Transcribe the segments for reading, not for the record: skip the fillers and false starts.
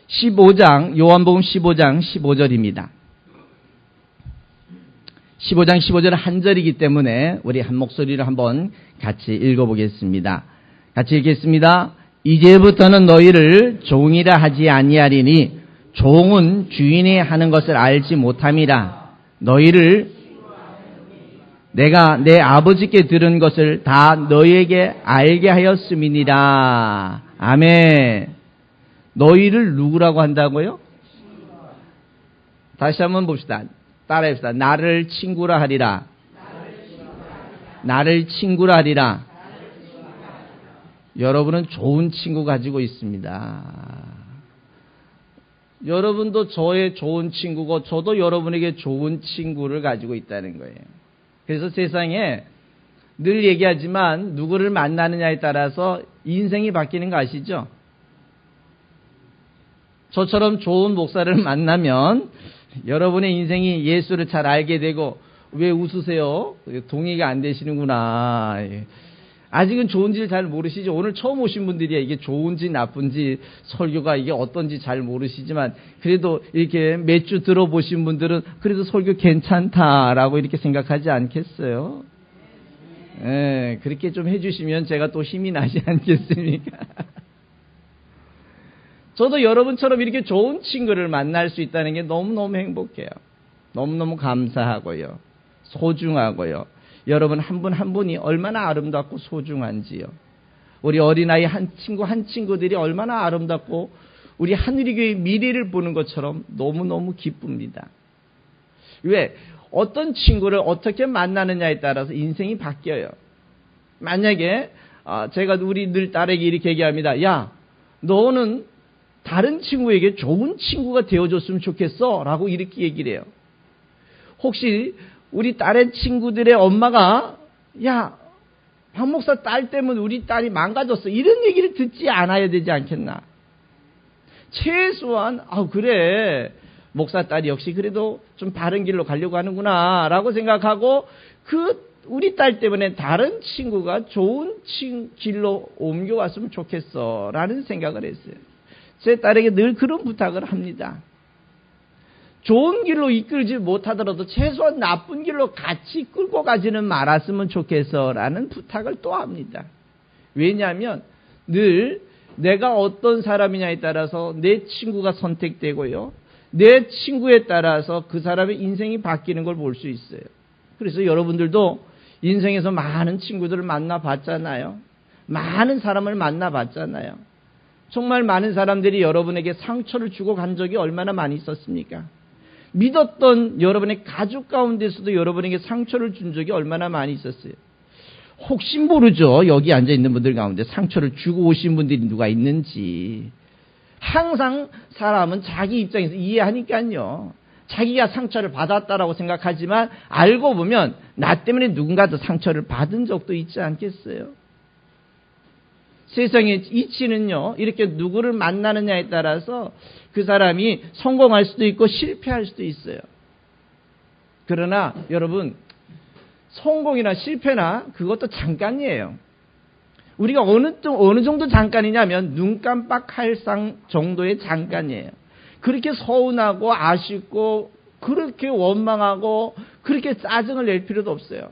요한복음 15장 15절입니다. 15장 15절 한 절이기 때문에 우리 한 목소리로 한번 같이 읽어보겠습니다. 같이 읽겠습니다. 이제부터는 너희를 종이라 하지 아니하리니 종은 주인이 하는 것을 알지 못함이라. 너희를 내가 내 아버지께 들은 것을 다 너희에게 알게 하였음이니라. 아멘. 너희를 누구라고 한다고요? 다시 한번 봅시다. 따라합시다. 나를 친구라 하리라. 나를 친구라 하리라. 여러분은 좋은 친구 가지고 있습니다. 여러분도 저의 좋은 친구고 저도 여러분에게 좋은 친구를 가지고 있다는 거예요. 그래서 세상에 늘 얘기하지만 누구를 만나느냐에 따라서 인생이 바뀌는 거 아시죠? 저처럼 좋은 목사를 만나면 여러분의 인생이 예수를 잘 알게 되고, 왜 웃으세요? 동의가 안 되시는구나. 아직은 좋은지를 잘 모르시죠? 오늘 처음 오신 분들이야. 이게 좋은지 나쁜지 설교가 이게 어떤지 잘 모르시지만 그래도 이렇게 몇 주 들어보신 분들은 그래도 설교 괜찮다라고 이렇게 생각하지 않겠어요? 예, 그렇게 좀 해주시면 제가 또 힘이 나지 않겠습니까? 저도 여러분처럼 이렇게 좋은 친구를 만날 수 있다는 게 너무너무 행복해요. 너무너무 감사하고요. 소중하고요. 여러분 한 분 한 분이 얼마나 아름답고 소중한지요. 우리 어린아이 한 친구들이 얼마나 아름답고 우리 하늘교회의 미래를 보는 것처럼 너무너무 기쁩니다. 왜? 어떤 친구를 어떻게 만나느냐에 따라서 인생이 바뀌어요. 만약에 제가 우리 늘 딸에게 이렇게 얘기합니다. 야, 너는 다른 친구에게 좋은 친구가 되어줬으면 좋겠어 라고 이렇게 얘기를 해요. 혹시 우리 딸의 친구들의 엄마가 야, 박 목사 딸 때문에 우리 딸이 망가졌어 이런 얘기를 듣지 않아야 되지 않겠나. 최소한 그래 목사 딸이 역시 그래도 좀 바른 길로 가려고 하는구나 라고 생각하고 우리 딸 때문에 다른 친구가 좋은 길로 옮겨왔으면 좋겠어 라는 생각을 했어요. 제 딸에게 늘 그런 부탁을 합니다. 좋은 길로 이끌지 못하더라도 최소한 나쁜 길로 같이 끌고 가지는 말았으면 좋겠어 라는 부탁을 또 합니다. 왜냐하면 늘 내가 어떤 사람이냐에 따라서 내 친구가 선택되고요. 내 친구에 따라서 그 사람의 인생이 바뀌는 걸 볼 수 있어요. 그래서 여러분들도 인생에서 많은 친구들을 만나봤잖아요. 많은 사람을 만나봤잖아요. 정말 많은 사람들이 여러분에게 상처를 주고 간 적이 얼마나 많이 있었습니까? 믿었던 여러분의 가족 가운데서도 여러분에게 상처를 준 적이 얼마나 많이 있었어요. 혹시 모르죠. 여기 앉아있는 분들 가운데 상처를 주고 오신 분들이 누가 있는지. 항상 사람은 자기 입장에서 이해하니까요. 자기가 상처를 받았다라고 생각하지만 알고 보면 나 때문에 누군가도 상처를 받은 적도 있지 않겠어요? 세상의 이치는요, 이렇게 누구를 만나느냐에 따라서 그 사람이 성공할 수도 있고 실패할 수도 있어요. 그러나 여러분, 성공이나 실패나 그것도 잠깐이에요. 우리가 어느 정도 잠깐이냐면 눈 깜빡할 정도의 잠깐이에요. 그렇게 서운하고 아쉽고 그렇게 원망하고 그렇게 짜증을 낼 필요도 없어요.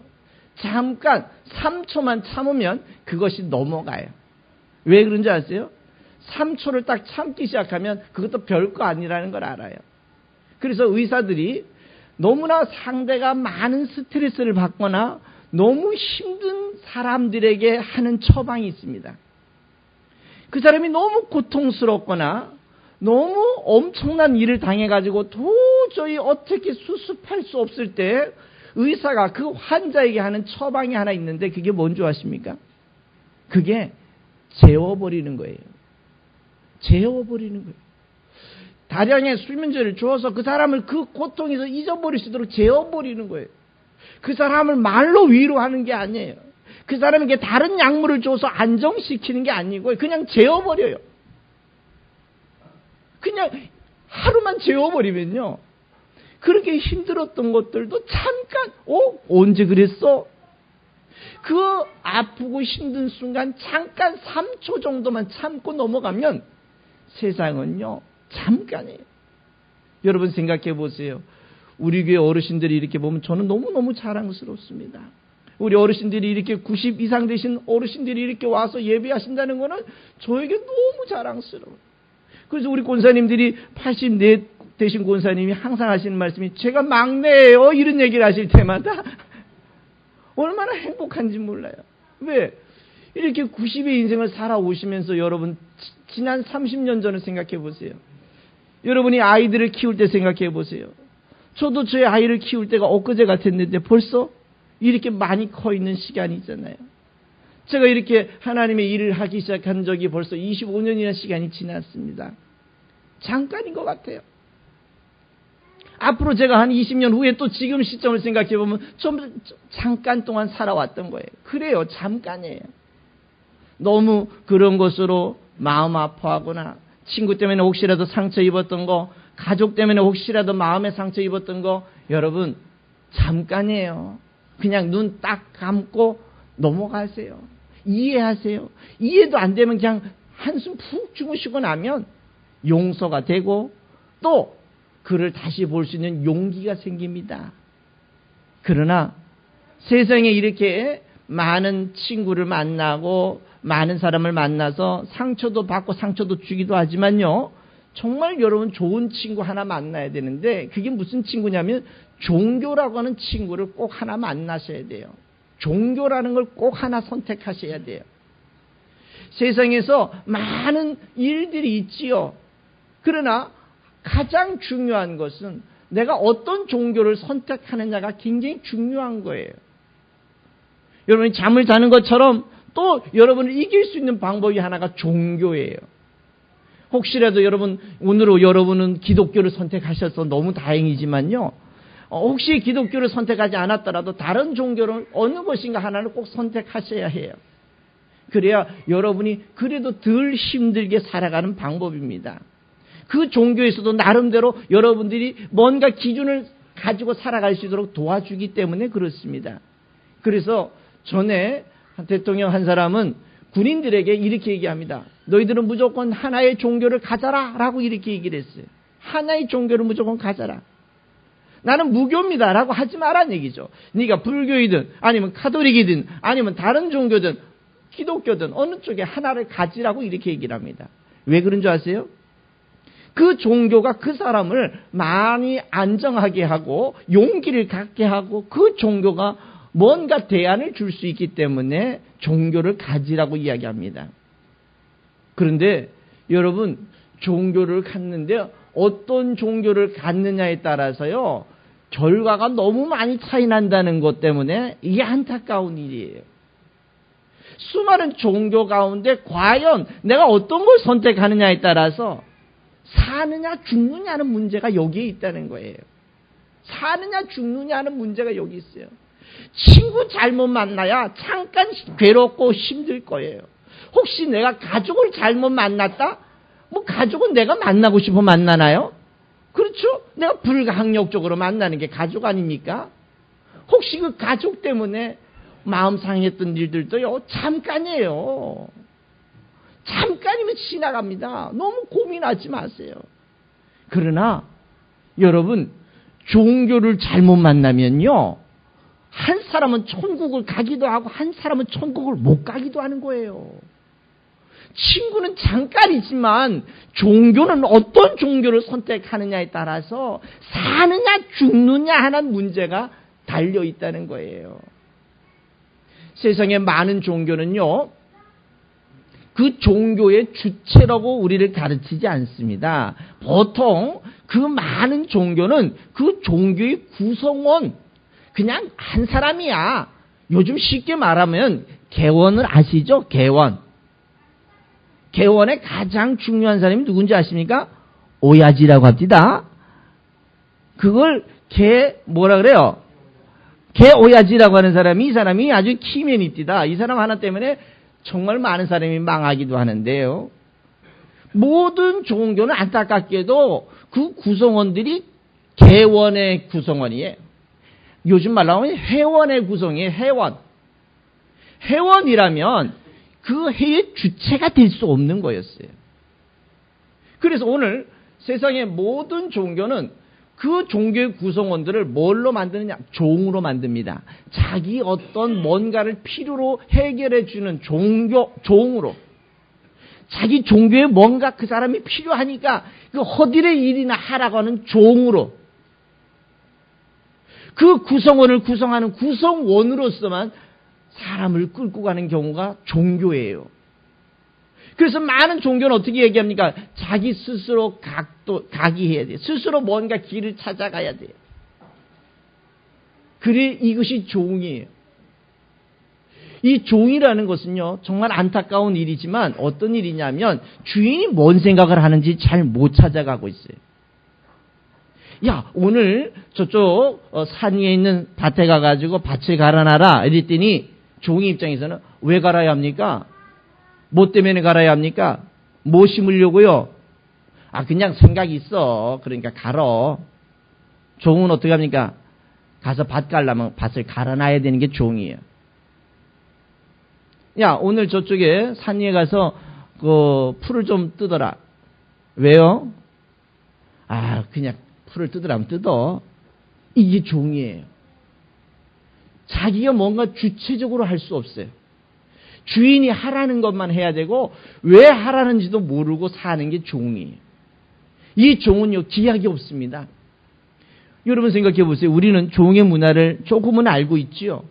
잠깐 3초만 참으면 그것이 넘어가요. 왜 그런지 아세요? 3초를 딱 참기 시작하면 그것도 별거 아니라는 걸 알아요. 그래서 의사들이 너무나 상대가 많은 스트레스를 받거나 너무 힘든 사람들에게 하는 처방이 있습니다. 그 사람이 너무 고통스럽거나 너무 엄청난 일을 당해가지고 도저히 어떻게 수습할 수 없을 때 의사가 그 환자에게 하는 처방이 하나 있는데 그게 뭔지 아십니까? 그게 재워버리는 거예요. 재워버리는 거예요. 다량의 수면제를 주어서 그 사람을 그 고통에서 잊어버릴 수 있도록 재워버리는 거예요. 그 사람을 말로 위로하는 게 아니에요. 그 사람에게 다른 약물을 줘서 안정시키는 게 아니고 그냥 재워버려요. 그냥 하루만 재워버리면요. 그렇게 힘들었던 것들도 잠깐, 언제 그랬어? 그 아프고 힘든 순간 잠깐 3초 정도만 참고 넘어가면 세상은요, 잠깐이에요. 여러분 생각해 보세요. 우리 교회 어르신들이 이렇게 보면 저는 너무너무 자랑스럽습니다. 우리 어르신들이 이렇게 90 이상 되신 어르신들이 이렇게 와서 예배하신다는 거는 저에게 너무 자랑스러워요. 그래서 우리 권사님들이 84 되신 권사님이 항상 하시는 말씀이 제가 막내예요. 이런 얘기를 하실 때마다 얼마나 행복한지 몰라요. 왜? 이렇게 90의 인생을 살아오시면서 여러분 지난 30년 전을 생각해 보세요. 여러분이 아이들을 키울 때 생각해 보세요. 저도 저의 아이를 키울 때가 엊그제 같았는데 벌써 이렇게 많이 커 있는 시간이 있잖아요. 제가 이렇게 하나님의 일을 하기 시작한 적이 벌써 25년이나 시간이 지났습니다. 잠깐인 것 같아요. 앞으로 제가 한 20년 후에 또 지금 시점을 생각해 보면 좀 잠깐 동안 살아왔던 거예요. 그래요. 잠깐이에요. 너무 그런 것으로 마음 아파하거나 친구 때문에 혹시라도 상처 입었던 거, 가족 때문에 혹시라도 마음에 상처 입었던 거, 여러분 잠깐이에요. 그냥 눈 딱 감고 넘어가세요. 이해하세요. 이해도 안 되면 그냥 한숨 푹 주무시고 나면 용서가 되고 또 그를 다시 볼 수 있는 용기가 생깁니다. 그러나 세상에 이렇게 많은 친구를 만나고 많은 사람을 만나서 상처도 받고 상처도 주기도 하지만요. 정말 여러분 좋은 친구 하나 만나야 되는데 그게 무슨 친구냐면 종교라고 하는 친구를 꼭 하나 만나셔야 돼요. 종교라는 걸 꼭 하나 선택하셔야 돼요. 세상에서 많은 일들이 있지요. 그러나 가장 중요한 것은 내가 어떤 종교를 선택하느냐가 굉장히 중요한 거예요. 여러분이 잠을 자는 것처럼 또 여러분을 이길 수 있는 방법이 하나가 종교예요. 혹시라도 여러분 오늘 여러분은 기독교를 선택하셔서 너무 다행이지만요. 혹시 기독교를 선택하지 않았더라도 다른 종교를 어느 것인가 하나를 꼭 선택하셔야 해요. 그래야 여러분이 그래도 덜 힘들게 살아가는 방법입니다. 그 종교에서도 나름대로 여러분들이 뭔가 기준을 가지고 살아갈 수 있도록 도와주기 때문에 그렇습니다. 그래서 전에 대통령 한 사람은 군인들에게 이렇게 얘기합니다. 너희들은 무조건 하나의 종교를 가져라 라고 이렇게 얘기를 했어요. 하나의 종교를 무조건 가져라. 나는 무교입니다 라고 하지 말란 얘기죠. 네가 불교이든 아니면 카톨릭이든 아니면 다른 종교든 기독교든 어느 쪽에 하나를 가지라고 이렇게 얘기를 합니다. 왜 그런 줄 아세요? 그 종교가 그 사람을 많이 안정하게 하고 용기를 갖게 하고 그 종교가 뭔가 대안을 줄 수 있기 때문에 종교를 가지라고 이야기합니다. 그런데 여러분 종교를 갖는데 어떤 종교를 갖느냐에 따라서요. 결과가 너무 많이 차이 난다는 것 때문에 이게 안타까운 일이에요. 수많은 종교 가운데 과연 내가 어떤 걸 선택하느냐에 따라서 사느냐 죽느냐는 문제가 여기에 있다는 거예요. 사느냐 죽느냐는 문제가 여기 있어요. 친구 잘못 만나야 잠깐 괴롭고 힘들 거예요. 혹시 내가 가족을 잘못 만났다? 뭐 가족은 내가 만나고 싶어 만나나요? 그렇죠? 내가 불가항력적으로 만나는 게 가족 아닙니까? 혹시 그 가족 때문에 마음 상했던 일들도요 잠깐이에요. 잠깐이면 지나갑니다. 너무 고민하지 마세요. 그러나 여러분 종교를 잘못 만나면요 한 사람은 천국을 가기도 하고 한 사람은 천국을 못 가기도 하는 거예요. 친구는 잠깐이지만 종교는 어떤 종교를 선택하느냐에 따라서 사느냐 죽느냐 하는 문제가 달려 있다는 거예요. 세상에 많은 종교는요 그 종교의 주체라고 우리를 가르치지 않습니다. 보통 그 많은 종교는 그 종교의 구성원 그냥 한 사람이야. 요즘 쉽게 말하면 개원을 아시죠? 개원. 개원의 가장 중요한 사람이 누군지 아십니까? 오야지라고 합니다. 그걸 뭐라 그래요? 개오야지라고 하는 사람이 이 사람이 아주 키맨입니다. 이 사람 하나 때문에 정말 많은 사람이 망하기도 하는데요. 모든 종교는 안타깝게도 그 구성원들이 개원의 구성원이에요. 요즘 말로 하면 회원의 구성이에요. 회원. 회원이라면 그 회의 주체가 될 수 없는 거였어요. 그래서 오늘 세상의 모든 종교는 그 종교의 구성원들을 뭘로 만드느냐? 종으로 만듭니다. 자기 어떤 뭔가를 필요로 해결해 주는 종으로. 자기 종교에 뭔가 그 사람이 필요하니까 그 허들의 일이나 하라고 하는 종으로. 그 구성원을 구성하는 구성원으로서만 사람을 끌고 가는 경우가 종교예요. 그래서 많은 종교는 어떻게 얘기합니까? 자기 스스로 각이해야 돼요. 스스로 뭔가 길을 찾아가야 돼요. 그래 이것이 종이에요. 이 종이라는 것은요, 정말 안타까운 일이지만 어떤 일이냐면 주인이 뭔 생각을 하는지 잘 못 찾아가고 있어요. 야, 오늘 저쪽 산 위에 있는 밭에 가가지고 밭을 갈아놔라 이랬더니 종이 입장에서는 왜 갈아야 합니까? 뭐 때문에 갈아야 합니까? 뭐 심으려고요? 아, 그냥 생각이 있어. 그러니까 갈어. 종은 어떻게 합니까? 가서 밭 갈려면 밭을 갈아놔야 되는 게 종이에요. 야, 오늘 저쪽에 산 위에 가서 그 풀을 좀 뜯어라. 왜요? 아, 그냥 풀을 뜯으라면 뜯어. 이게 종이에요. 자기가 뭔가 주체적으로 할 수 없어요. 주인이 하라는 것만 해야 되고 왜 하라는지도 모르고 사는 게 종이에요. 이 종은요, 기약이 없습니다. 여러분 생각해 보세요. 우리는 종의 문화를 조금은 알고 있지요.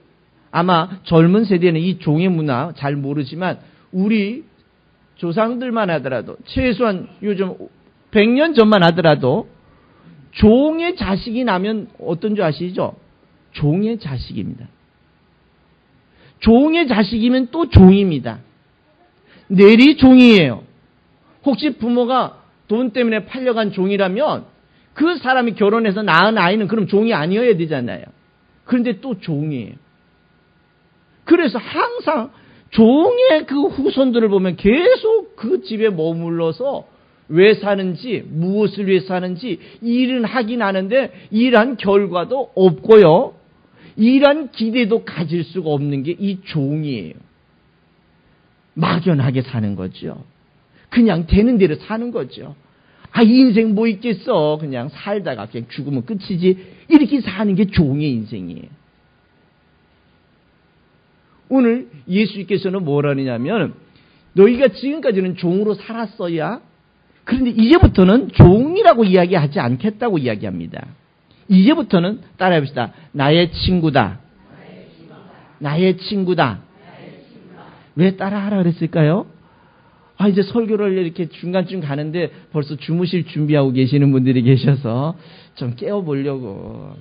아마 젊은 세대는 이 종의 문화 잘 모르지만 우리 조상들만 하더라도 최소한 요즘 100년 전만 하더라도 종의 자식이 나면 어떤 줄 아시죠? 종의 자식입니다. 종의 자식이면 또 종입니다. 내리 종이에요. 혹시 부모가 돈 때문에 팔려간 종이라면 그 사람이 결혼해서 낳은 아이는 그럼 종이 아니어야 되잖아요. 그런데 또 종이에요. 그래서 항상 종의 그 후손들을 보면 계속 그 집에 머물러서 왜 사는지, 무엇을 위해 사는지 일은 하긴 하는데 일한 결과도 없고요. 일한 기대도 가질 수가 없는 게 이 종이에요. 막연하게 사는 거죠. 그냥 되는 대로 사는 거죠. 아, 이 인생 뭐 있겠어. 그냥 살다가 그냥 죽으면 끝이지. 이렇게 사는 게 종의 인생이에요. 오늘 예수께서는 뭐라느냐면 너희가 지금까지는 종으로 살았어야 그런데 이제부터는 종이라고 이야기하지 않겠다고 이야기합니다. 이제부터는 따라해봅시다. 나의 친구다. 나의 친구다. 왜 따라하라 그랬을까요? 아, 이제 설교를 이렇게 중간쯤 가는데 벌써 주무실 준비하고 계시는 분들이 계셔서 좀 깨워보려고.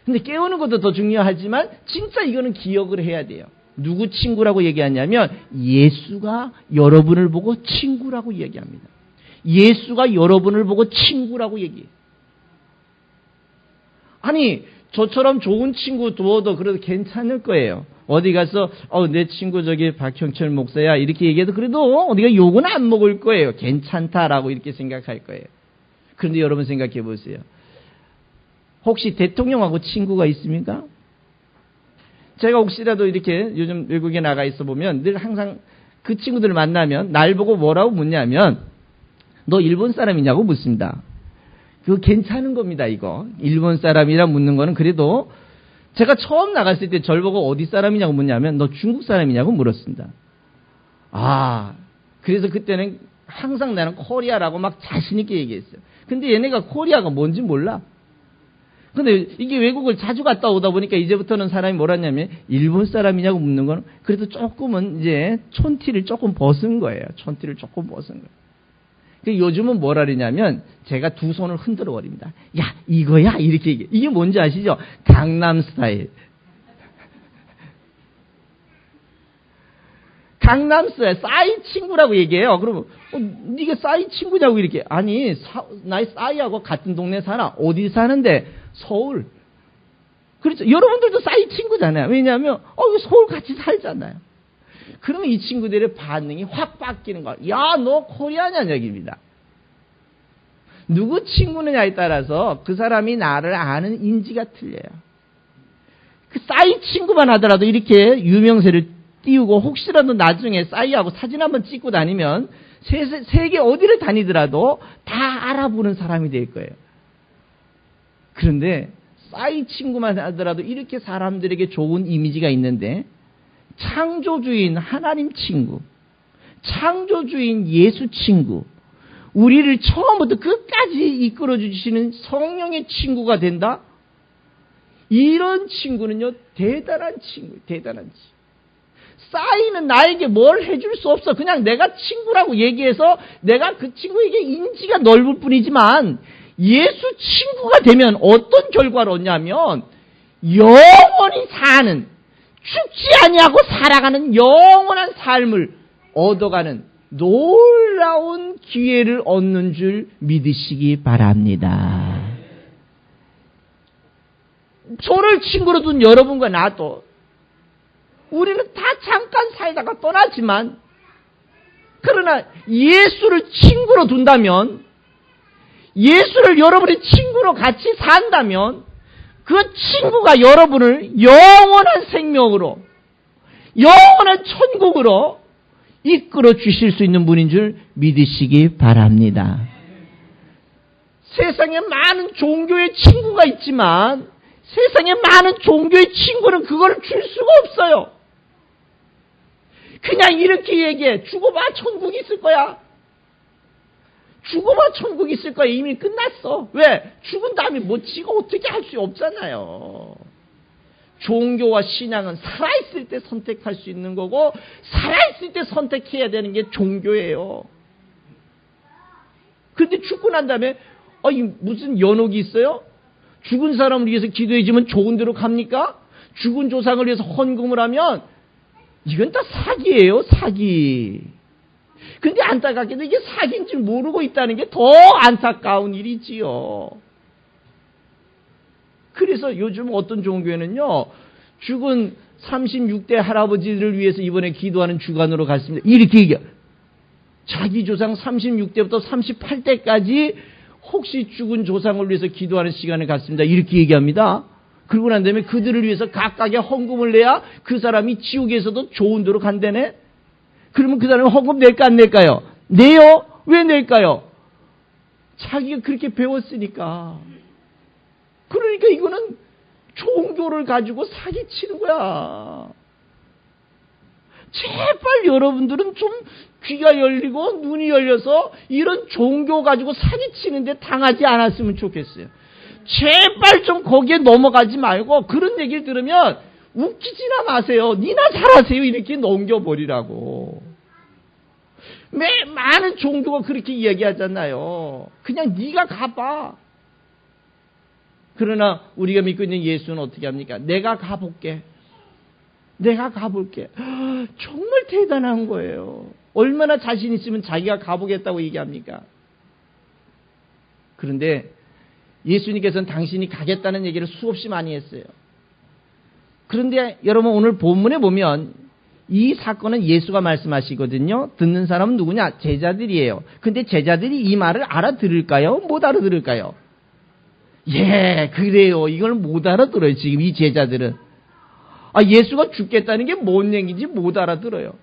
근데 깨우는 것도 더 중요하지만 진짜 이거는 기억을 해야 돼요. 누구 친구라고 얘기하냐면 예수가 여러분을 보고 친구라고 얘기합니다. 예수가 여러분을 보고 친구라고 얘기해요. 아니, 저처럼 좋은 친구 두어도 그래도 괜찮을 거예요. 어디 가서 내 친구 저기 박형철 목사야 이렇게 얘기해도 그래도 어디가 욕은 안 먹을 거예요. 괜찮다라고 이렇게 생각할 거예요. 그런데 여러분 생각해 보세요. 혹시 대통령하고 친구가 있습니까? 제가 혹시라도 이렇게 요즘 외국에 나가 있어 보면 늘 항상 그 친구들을 만나면 날 보고 뭐라고 묻냐면 너 일본 사람이냐고 묻습니다. 그거 괜찮은 겁니다, 이거. 일본 사람이라 묻는 거는 그래도 제가 처음 나갔을 때 절 보고 어디 사람이냐고 묻냐면 너 중국 사람이냐고 물었습니다. 아, 그래서 그때는 항상 나는 코리아라고 막 자신있게 얘기했어요. 근데 얘네가 코리아가 뭔지 몰라. 근데 이게 외국을 자주 갔다 오다 보니까 이제부터는 사람이 뭐라냐면 일본 사람이냐고 묻는 거는 그래도 조금은 이제 촌티를 조금 벗은 거예요. 촌티를 조금 벗은 거예요. 요즘은 뭐라 그러냐면 제가 두 손을 흔들어 버립니다. 야, 이거야? 이렇게 얘기해. 이게 뭔지 아시죠? 강남 스타일. 강남 스타일. 싸이 친구라고 얘기해요. 그러면 네가 싸이 친구냐고 이렇게. 아니, 나이 싸이하고 같은 동네 사나? 어디 사는데? 서울. 그렇죠. 여러분들도 싸이 친구잖아요. 왜냐하면 서울 같이 살잖아요. 그러면 이 친구들의 반응이 확 바뀌는 거야. 야, 너 코리아냐 얘기입니다. 누구 친구느냐에 따라서 그 사람이 나를 아는 인지가 틀려요. 그 싸이 친구만 하더라도 이렇게 유명세를 띄우고 혹시라도 나중에 싸이하고 사진 한번 찍고 다니면 세계 어디를 다니더라도 다 알아보는 사람이 될 거예요. 그런데 싸이 친구만 하더라도 이렇게 사람들에게 좋은 이미지가 있는데 창조주인 하나님 친구, 창조주인 예수 친구, 우리를 처음부터 끝까지 이끌어 주시는 성령의 친구가 된다? 이런 친구는요, 대단한 친구예요. 대단한 친구. 싸이는 나에게 뭘 해줄 수 없어. 그냥 내가 친구라고 얘기해서 내가 그 친구에게 인지가 넓을 뿐이지만 예수 친구가 되면 어떤 결과를 얻냐면 영원히 사는, 죽지 아니하고 살아가는 영원한 삶을 얻어가는 놀라운 기회를 얻는 줄 믿으시기 바랍니다. 저를 친구로 둔 여러분과 나도 우리는 다 잠깐 살다가 떠나지만 그러나 예수를 친구로 둔다면, 예수를 여러분의 친구로 같이 산다면 그 친구가 여러분을 영원한 생명으로, 영원한 천국으로 이끌어 주실 수 있는 분인 줄 믿으시기 바랍니다. 세상에 많은 종교의 친구가 있지만 세상에 많은 종교의 친구는 그걸 줄 수가 없어요. 그냥 이렇게 얘기해. 죽어봐 천국 있을 거야. 죽어봐 천국 있을 거야. 이미 끝났어. 왜? 죽은 다음에 뭐 지가 어떻게 할 수 없잖아요. 종교와 신앙은 살아있을 때 선택할 수 있는 거고 살아있을 때 선택해야 되는 게 종교예요. 그런데 죽고 난 다음에 무슨 연옥이 있어요? 죽은 사람을 위해서 기도해주면 좋은 데로 갑니까? 죽은 조상을 위해서 헌금을 하면 이건 다 사기예요. 사기. 근데 안타깝게도 이게 사기인 줄 모르고 있다는 게 더 안타까운 일이지요. 그래서 요즘 어떤 종교에는요, 죽은 36대 할아버지를 위해서 이번에 기도하는 주간으로 갔습니다. 이렇게 얘기해요. 자기 조상 36대부터 38대까지 혹시 죽은 조상을 위해서 기도하는 시간을 갖습니다. 이렇게 얘기합니다. 그러고 난 다음에 그들을 위해서 각각의 헌금을 내야 그 사람이 지옥에서도 좋은 데로 간다네? 그러면 그 사람은 헌금 낼까 안 낼까요? 내요? 왜 낼까요? 자기가 그렇게 배웠으니까. 그러니까 이거는 종교를 가지고 사기치는 거야. 제발 여러분들은 좀 귀가 열리고 눈이 열려서 이런 종교 가지고 사기치는데 당하지 않았으면 좋겠어요. 제발 좀 거기에 넘어가지 말고 그런 얘기를 들으면 웃기지나 마세요. 니나 잘하세요. 이렇게 넘겨버리라고. 많은 종교가 그렇게 이야기하잖아요. 그냥 네가 가봐. 그러나 우리가 믿고 있는 예수는 어떻게 합니까? 내가 가볼게. 내가 가볼게. 정말 대단한 거예요. 얼마나 자신 있으면 자기가 가보겠다고 얘기합니까? 그런데 예수님께서는 당신이 가겠다는 얘기를 수없이 많이 했어요. 그런데 여러분 오늘 본문에 보면 이 사건은 예수가 말씀하시거든요. 듣는 사람은 누구냐? 제자들이에요. 근데 제자들이 이 말을 알아들을까요? 못 알아들을까요? 예, 그래요. 이걸 못 알아들어요. 지금 이 제자들은. 예수가 죽겠다는 게 뭔 얘기인지 못 알아들어요.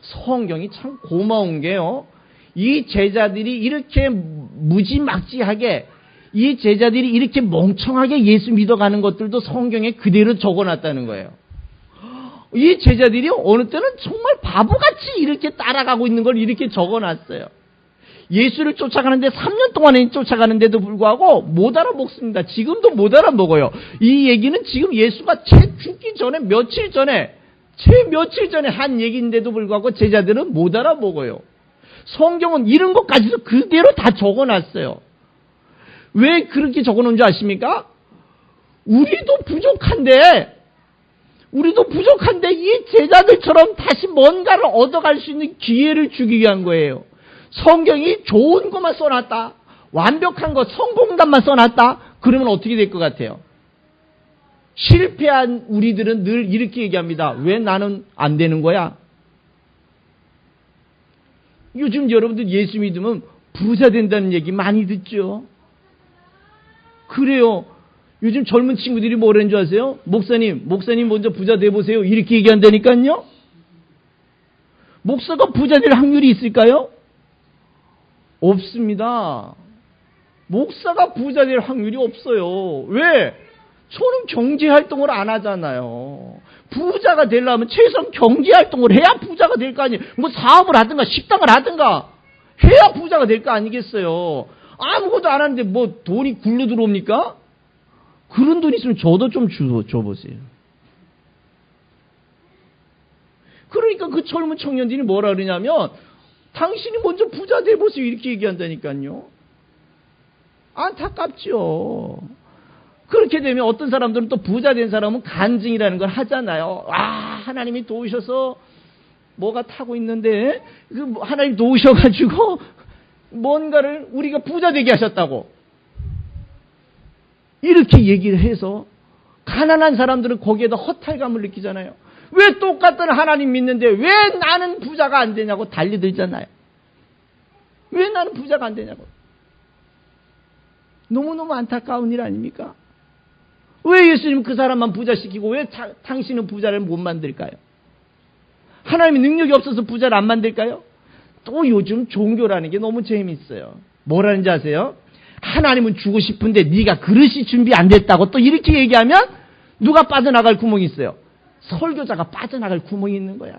성경이 참 고마운 게요. 이 제자들이 이렇게 무지막지하게, 이 제자들이 이렇게 멍청하게 예수 믿어가는 것들도 성경에 그대로 적어놨다는 거예요. 이 제자들이 어느 때는 정말 바보같이 이렇게 따라가고 있는 걸 이렇게 적어놨어요. 예수를 쫓아가는데 3년 동안에 쫓아가는데도 불구하고 못 알아먹습니다. 지금도 못 알아먹어요. 이 얘기는 지금 예수가 채 죽기 전에 며칠 전에 한 얘기인데도 불구하고 제자들은 못 알아먹어요. 성경은 이런 것까지도 그대로 다 적어놨어요. 왜 그렇게 적어놓은 줄 아십니까? 우리도 부족한데 이 제자들처럼 다시 뭔가를 얻어갈 수 있는 기회를 주기 위한 거예요. 성경이 좋은 것만 써놨다. 완벽한 것, 성공담만 써놨다. 그러면 어떻게 될 것 같아요? 실패한 우리들은 늘 이렇게 얘기합니다. 왜 나는 안 되는 거야? 요즘 여러분들 예수 믿으면 부자 된다는 얘기 많이 듣죠? 그래요. 요즘 젊은 친구들이 뭐라는 줄 아세요? 목사님 먼저 부자 돼보세요. 이렇게 얘기한다니까요? 목사가 부자 될 확률이 있을까요? 없습니다. 목사가 부자 될 확률이 없어요. 왜? 저는 경제활동을 안 하잖아요. 부자가 되려면 최소한 경제활동을 해야 부자가 될 거 아니에요. 뭐 사업을 하든가 식당을 하든가 해야 부자가 될 거 아니겠어요. 아무것도 안 하는데 뭐 돈이 굴러 들어옵니까? 그런 돈 있으면 저도 좀 줘보세요. 그러니까 그 젊은 청년들이 뭐라 그러냐면 당신이 먼저 부자 돼보세요. 이렇게 얘기한다니까요. 안타깝죠. 그렇게 되면 어떤 사람들은 또 부자 된 사람은 간증이라는 걸 하잖아요. 하나님이 도우셔서 뭐가 타고 있는데 하나님 도우셔가지고 뭔가를 우리가 부자 되게 하셨다고 이렇게 얘기를 해서 가난한 사람들은 거기에다 허탈감을 느끼잖아요. 왜 똑같은 하나님 믿는데 왜 나는 부자가 안 되냐고 달리들잖아요. 왜 나는 부자가 안 되냐고. 너무너무 안타까운 일 아닙니까? 왜 예수님은 그 사람만 부자시키고 왜 당신은 부자를 못 만들까요? 하나님의 능력이 없어서 부자를 안 만들까요? 또 요즘 종교라는 게 너무 재미있어요. 뭐라는지 아세요? 하나님은 주고 싶은데 네가 그릇이 준비 안 됐다고 또 이렇게 얘기하면 누가 빠져나갈 구멍이 있어요? 설교자가 빠져나갈 구멍이 있는 거야.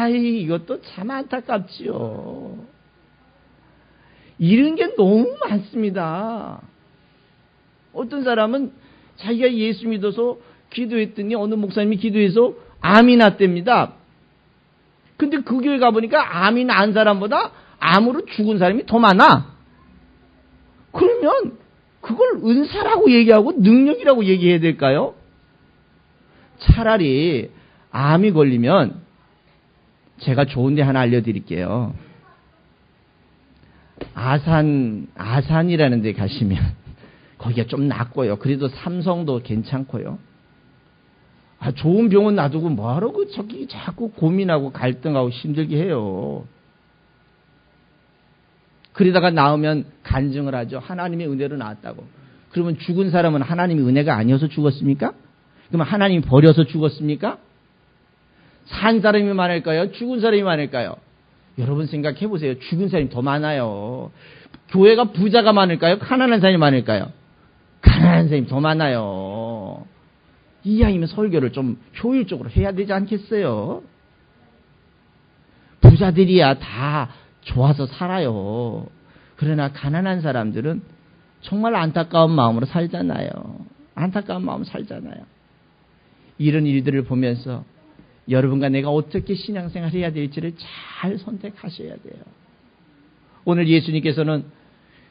이것도 참 안타깝지요. 이런 게 너무 많습니다. 어떤 사람은 자기가 예수 믿어서 기도했더니 어느 목사님이 기도해서 암이 났답니다. 근데 그 교회 가보니까 암이 난 사람보다 암으로 죽은 사람이 더 많아. 그러면 그걸 은사라고 얘기하고 능력이라고 얘기해야 될까요? 차라리 암이 걸리면 제가 좋은데 하나 알려드릴게요. 아산이라는 데 가시면 거기가 좀 낫고요. 그래도 삼성도 괜찮고요. 좋은 병원 놔두고 뭐하러 저기 자꾸 고민하고 갈등하고 힘들게 해요. 그러다가 나오면 간증을 하죠. 하나님의 은혜로 나았다고. 그러면 죽은 사람은 하나님의 은혜가 아니어서 죽었습니까? 그러면 하나님이 버려서 죽었습니까? 산 사람이 많을까요? 죽은 사람이 많을까요? 여러분 생각해 보세요. 죽은 사람이 더 많아요. 교회가 부자가 많을까요? 가난한 사람이 많을까요? 가난한 사람이 더 많아요. 이왕이면 설교를 좀 효율적으로 해야 되지 않겠어요? 부자들이야 다 좋아서 살아요. 그러나 가난한 사람들은 정말 안타까운 마음으로 살잖아요. 안타까운 마음으로 살잖아요. 이런 일들을 보면서 여러분과 내가 어떻게 신앙생활을 해야 될지를 잘 선택하셔야 돼요. 오늘 예수님께서는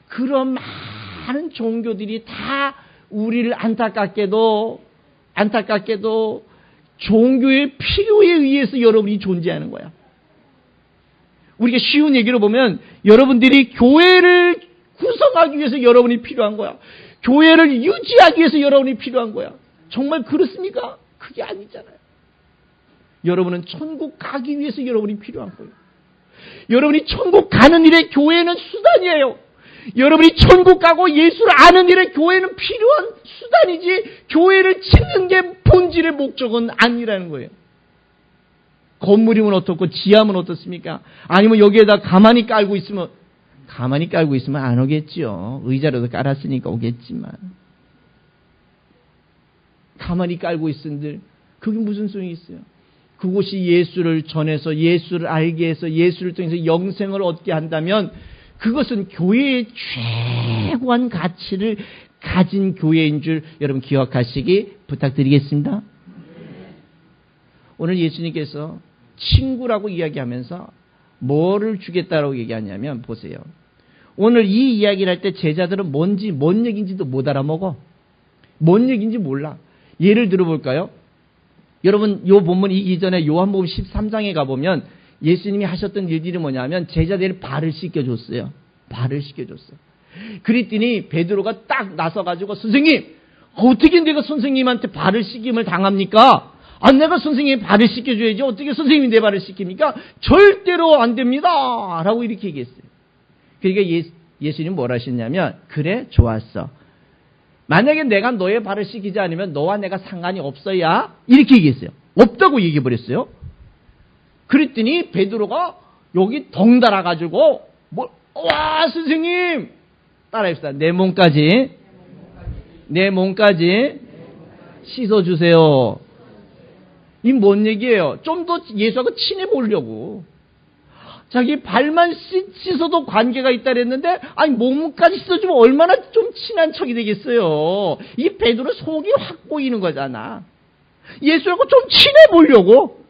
그런 많은 종교들이 다 우리를 안타깝게도 종교의 필요에 의해서 여러분이 존재하는 거야. 우리가 쉬운 얘기로 보면 여러분들이 교회를 구성하기 위해서 여러분이 필요한 거야. 교회를 유지하기 위해서 여러분이 필요한 거야. 정말 그렇습니까? 그게 아니잖아요. 여러분은 천국 가기 위해서 여러분이 필요한 거예요. 여러분이 천국 가는 일에 교회는 수단이에요. 여러분이 천국 가고 예수를 아는 일에 교회는 필요한 수단이지 교회를 짓는 게 본질의 목적은 아니라는 거예요. 건물이면 어떻고 지하면 어떻습니까? 아니면 여기에다 가만히 깔고 있으면 안 오겠지요. 의자라도 깔았으니까 오겠지만. 가만히 깔고 있은들 그게 무슨 소용이 있어요? 그곳이 예수를 전해서 예수를 알게 해서 예수를 통해서 영생을 얻게 한다면 그것은 교회의 최고한 가치를 가진 교회인 줄 여러분 기억하시기 부탁드리겠습니다. 오늘 예수님께서 친구라고 이야기하면서 뭐를 주겠다라고 얘기하냐면 보세요. 오늘 이 이야기를 할 때 제자들은 뭔 얘기인지도 못 알아먹어. 뭔 얘기인지 몰라. 예를 들어볼까요? 여러분 이 본문 이전에 요한복음 13장에 가보면 예수님이 하셨던 일들이 뭐냐면 제자들이 발을 씻겨줬어요. 발을 씻겨줬어요. 그랬더니 베드로가 딱 나서가지고 선생님 어떻게 내가 선생님한테 발을 씻김을 당합니까? 내가 선생님의 발을 씻겨줘야지 어떻게 선생님이 내 발을 씻깁니까? 절대로 안 됩니다 라고 이렇게 얘기했어요. 그러니까 예수님 뭐라 하셨냐면 그래 좋았어. 만약에 내가 너의 발을 씻기지 않으면 너와 내가 상관이 없어야 이렇게 얘기했어요. 없다고 얘기해버렸어요. 그랬더니 베드로가 여기 덩달아 가지고 와 선생님 따라합시다. 내 몸까지 씻어주세요. 이 뭔 얘기예요? 좀 더 예수하고 친해 보려고. 자기 발만 씻어도 관계가 있다 그랬는데 아니 몸까지 씻어주면 얼마나 좀 친한 척이 되겠어요. 이 베드로 속이 확 보이는 거잖아. 예수하고 좀 친해 보려고.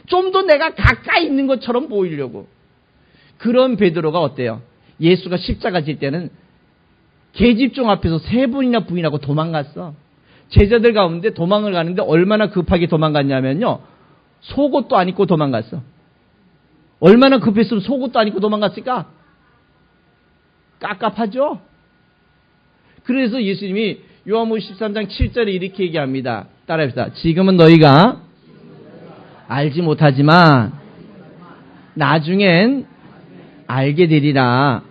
좀 더 내가 가까이 있는 것처럼 보이려고. 그런 베드로가 어때요? 예수가 십자가 질 때는 계집종 앞에서 3분이나 부인하고 도망갔어. 제자들 가운데 도망을 가는데 얼마나 급하게 도망갔냐면요. 속옷도 안 입고 도망갔어. 얼마나 급했으면 속옷도 안 입고 도망갔을까? 깝깝하죠? 그래서 예수님이 요한복음 13장 7절에 이렇게 얘기합니다. 따라합시다. 지금은 너희가 알지 못하지만 나중엔 알게 되리라.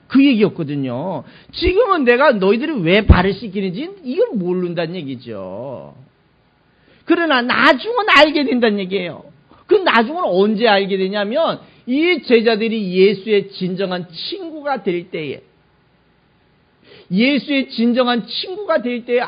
그 얘기였거든요. 지금은 내가 너희들이 왜 발을 씻기는지 이걸 모른다는 얘기죠. 그러나 나중은 알게 된다는 얘기예요. 그 나중은 언제 알게 되냐면 이 제자들이 예수의 진정한 친구가 될 때에 예수의 진정한 친구가 될 때에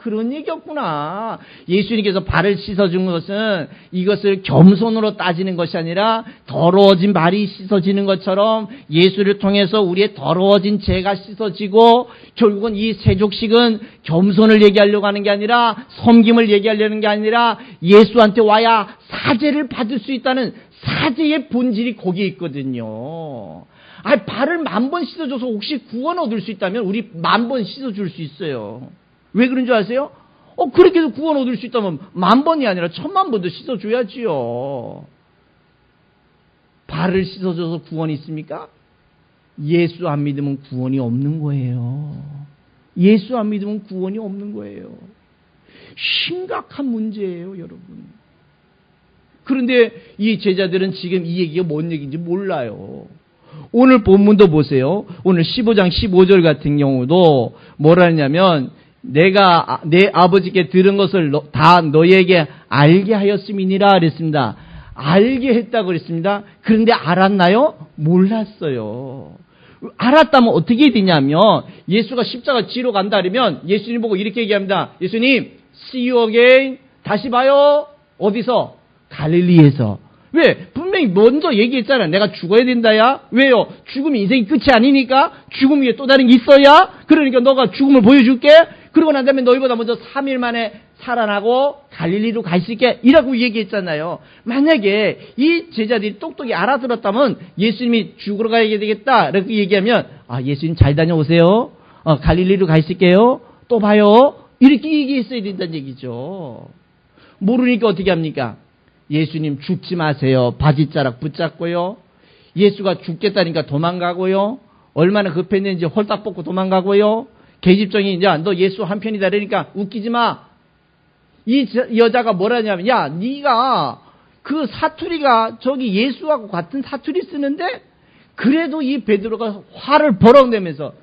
그런 얘기였구나. 예수님께서 발을 씻어준 것은 이것을 겸손으로 따지는 것이 아니라 더러워진 발이 씻어지는 것처럼 예수를 통해서 우리의 더러워진 죄가 씻어지고 결국은 이 세족식은 겸손을 얘기하려고 하는 게 아니라 섬김을 얘기하려는 게 아니라 예수한테 와야 사죄를 받을 수 있다는 사죄의 본질이 거기에 있거든요. 발을 10,000번 씻어줘서 혹시 구원 얻을 수 있다면 우리 10,000번 씻어줄 수 있어요. 왜 그런 줄 아세요? 그렇게 해서 구원 얻을 수 있다면 10,000번이 아니라 10,000,000번도 씻어줘야지요. 발을 씻어줘서 구원이 있습니까? 예수 안 믿으면 구원이 없는 거예요. 예수 안 믿으면 구원이 없는 거예요. 심각한 문제예요, 여러분. 그런데 이 제자들은 지금 이 얘기가 뭔 얘기인지 몰라요. 오늘 본문도 보세요. 오늘 15장 15절 같은 경우도 뭐라 하냐면 내가 내 아버지께 들은 것을 다 너희에게 알게 하였음이니라 그랬습니다. 알게 했다고 그랬습니다. 그런데 알았나요? 몰랐어요. 알았다면 어떻게 되냐면 예수가 십자가 지러 간다 그러면 예수님 보고 이렇게 얘기합니다. 예수님 see you again. 다시 봐요. 어디서? 갈릴리에서. 왜? 분명히 먼저 얘기했잖아. 내가 죽어야 된다야. 왜요? 죽음이 인생이 끝이 아니니까. 죽음 위에 또 다른 게 있어야. 그러니까 너가 죽음을 보여줄게. 그러고 난 다음에 너희보다 먼저 3일 만에 살아나고 갈릴리로 갈 수 있게 이라고 얘기했잖아요. 만약에 이 제자들이 똑똑히 알아들었다면 예수님이 죽으러 가야 되겠다 이렇게 얘기하면 예수님 잘 다녀오세요. 갈릴리로 갈 수 있게요. 또 봐요. 이렇게 얘기했어야 된다는 얘기죠. 모르니까 어떻게 합니까? 예수님 죽지 마세요. 바지자락 붙잡고요. 예수가 죽겠다니까 도망가고요. 얼마나 급했는지 홀딱 벗고 도망가고요. 계집종이 이제 너 예수 한편이다 그러니까 웃기지 마. 이 여자가 뭐라냐면 야 네가 그 사투리가 저기 예수하고 같은 사투리 쓰는데 그래도 이 베드로가 화를 버럭내면서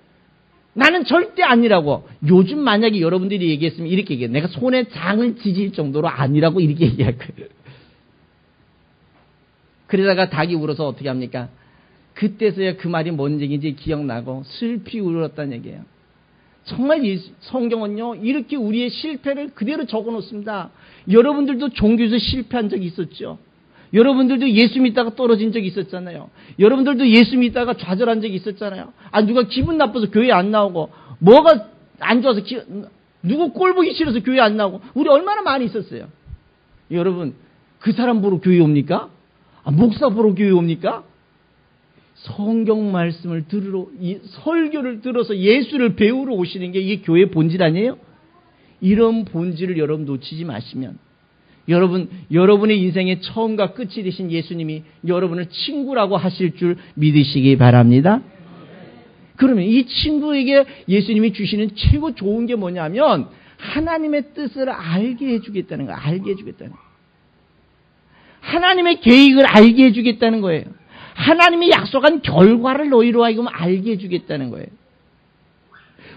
나는 절대 아니라고. 요즘 만약에 여러분들이 얘기했으면 이렇게 얘기해. 내가 손에 장을 지질 정도로 아니라고 이렇게 얘기할 거예요. 그러다가 닭이 울어서 어떻게 합니까? 그때서야 그 말이 뭔 얘기인지 기억나고 슬피 울었다는 얘기예요. 정말 성경은요 이렇게 우리의 실패를 그대로 적어놓습니다. 여러분들도 종교에서 실패한 적이 있었죠. 여러분들도 예수 믿다가 떨어진 적이 있었잖아요. 여러분들도 예수 믿다가 좌절한 적이 있었잖아요. 누가 기분 나빠서 교회 안 나오고 뭐가 안 좋아서 누구 꼴 보기 싫어서 교회 안 나오고 우리 얼마나 많이 있었어요. 여러분 그 사람 보러 교회 옵니까? 목사 보러 교회 옵니까? 성경 말씀을 들으러 설교를 들어서 예수를 배우러 오시는 게 이게 교회의 본질 아니에요? 이런 본질을 여러분 놓치지 마시면 여러분의 인생의 처음과 끝이 되신 예수님이 여러분을 친구라고 하실 줄 믿으시기 바랍니다. 그러면 이 친구에게 예수님이 주시는 최고 좋은 게 뭐냐면 하나님의 뜻을 알게 해주겠다는 거예요. 알게 해주겠다는 거예요. 하나님의 계획을 알게 해주겠다는 거예요. 하나님이 약속한 결과를 너희로 하여금 알게 해주겠다는 거예요.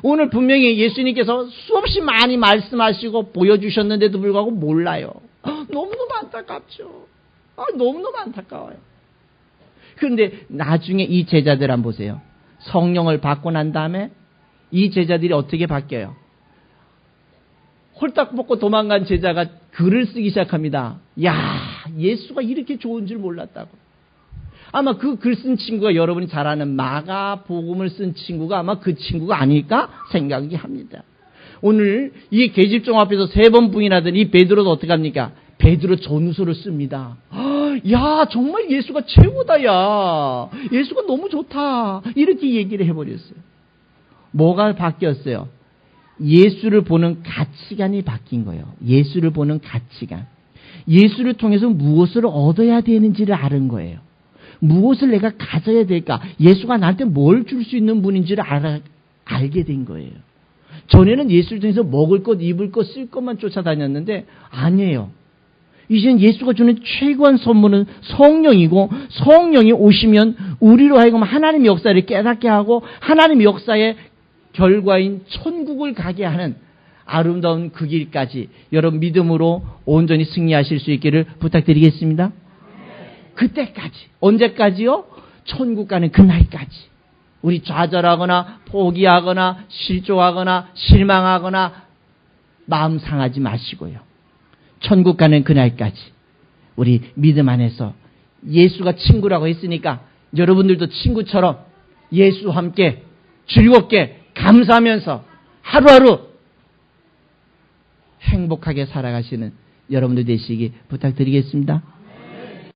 오늘 분명히 예수님께서 수없이 많이 말씀하시고 보여주셨는데도 불구하고 몰라요. 너무너무 안타깝죠. 너무너무 안타까워요. 그런데 나중에 이 제자들 한번 보세요. 성령을 받고 난 다음에 이 제자들이 어떻게 바뀌어요? 홀딱 벗고 도망간 제자가 글을 쓰기 시작합니다. 야, 예수가 이렇게 좋은 줄 몰랐다고. 아마 그 글 쓴 친구가 여러분이 잘 아는 마가복음을 쓴 친구가 아마 그 친구가 아닐까 생각이 합니다. 오늘 이 계집종 앞에서 3번 부인하던 이 베드로도 어떻게 합니까? 베드로 전후서를 씁니다. 야, 정말 예수가 최고다, 야. 예수가 너무 좋다. 이렇게 얘기를 해버렸어요. 뭐가 바뀌었어요? 예수를 보는 가치관이 바뀐 거예요. 예수를 보는 가치관. 예수를 통해서 무엇을 얻어야 되는지를 아는 거예요. 무엇을 내가 가져야 될까? 예수가 나한테 뭘 줄 수 있는 분인지를 알게 된 거예요. 전에는 예수를 통해서 먹을 것, 입을 것, 쓸 것만 쫓아다녔는데 아니에요. 이제는 예수가 주는 최고한 선물은 성령이고, 성령이 오시면 우리로 하여금 하나님의 역사를 깨닫게 하고 하나님의 역사의 결과인 천국을 가게 하는 아름다운 그 길까지 여러분 믿음으로 온전히 승리하실 수 있기를 부탁드리겠습니다. 그때까지. 언제까지요? 천국 가는 그날까지. 우리 좌절하거나 포기하거나 실족하거나 실망하거나 마음 상하지 마시고요. 천국 가는 그날까지 우리 믿음 안에서 예수가 친구라고 했으니까 여러분들도 친구처럼 예수와 함께 즐겁게 감사하면서 하루하루 행복하게 살아가시는 여러분들 되시기 부탁드리겠습니다.